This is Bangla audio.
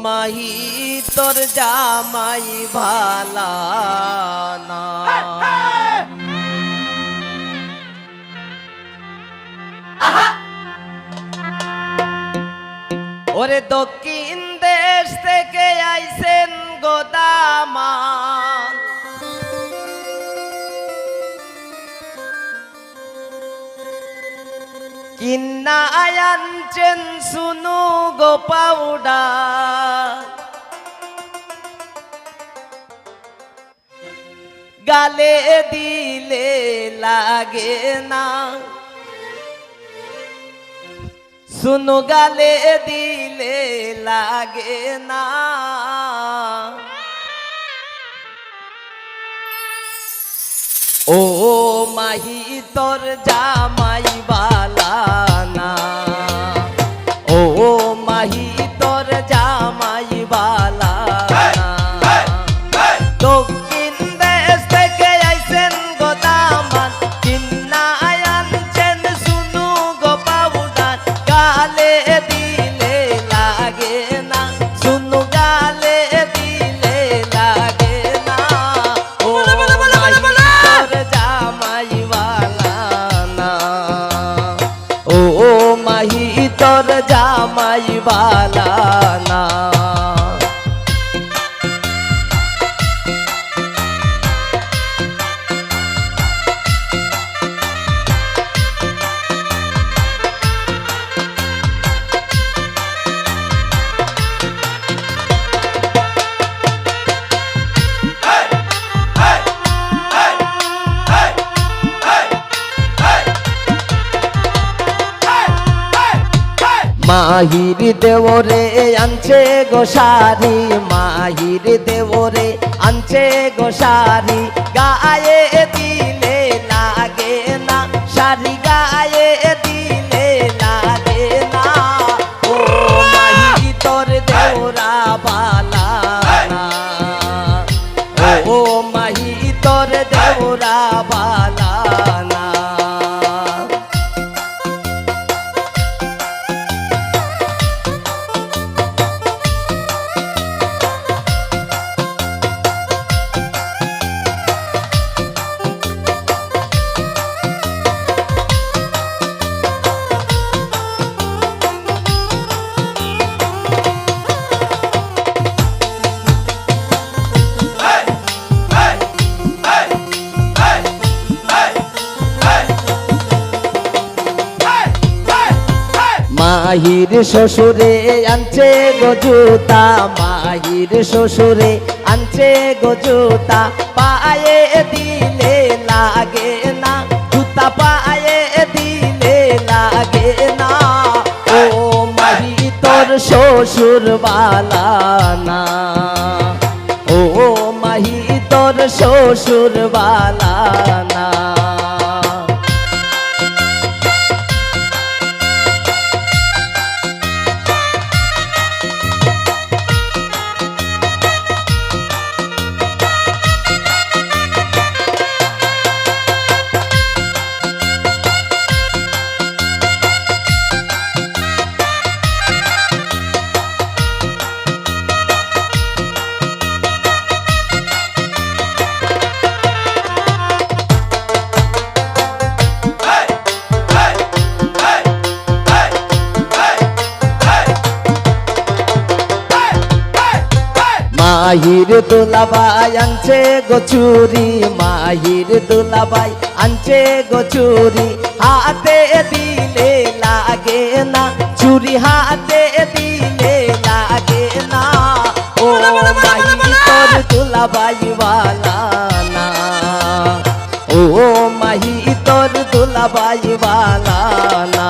মাহি তোর জামাই ভালা না। ওরে দক্ষিণ দেশ থেকে আইছেন গোদামান, কিন্না আনছেন শুনু গো পাউডার, গালে দিলে লাগে না, শুনু গালে দিলে লাগে না। ও মাহি তোর জামাই বালা না, ও মাহি তোর জামাই বালা না। দক্ষিণ দেশ থেকে আইছেন গোদামান, কিন্না আনছেন শুনু গো পাউডার, গালে দিলে লাগে না, শুনু গালে দিলে লাগে না। ও মাহি তোর জামাই বালা না। মাহির দেওরে আনছে গোসারি, মাহির দেওরে আনছে গোসারি, গায়ে দিলে লাগে না, শাড়ি গায়ে দিলে লাগে না। ও মাহি তোর দেওরা বালা না, ও মাহি তোর দেওরা বালা না। মাহির শ্বশুরে আনছে গো জুতা, মাহির শ্বশুরে আনছে গো জুতা, পায়ে দিলে লাগে না, জুতা পায়ে দিলে লাগে না। ও মাহি তোর শ্বশুর বালা না, ও মাহি তোর শ্বশুর বালা না। মাহির দুলাভাই আনছে গো চুরি, মাহির দুলাভাই আনছে গো চুরি, হাতে দিলে লাগে না, চুরি হাতে দিলে লাগে না। ও মাহি তোর দুলাভাই বালা না, ও মাহি তোর দুলাভাই বালা না।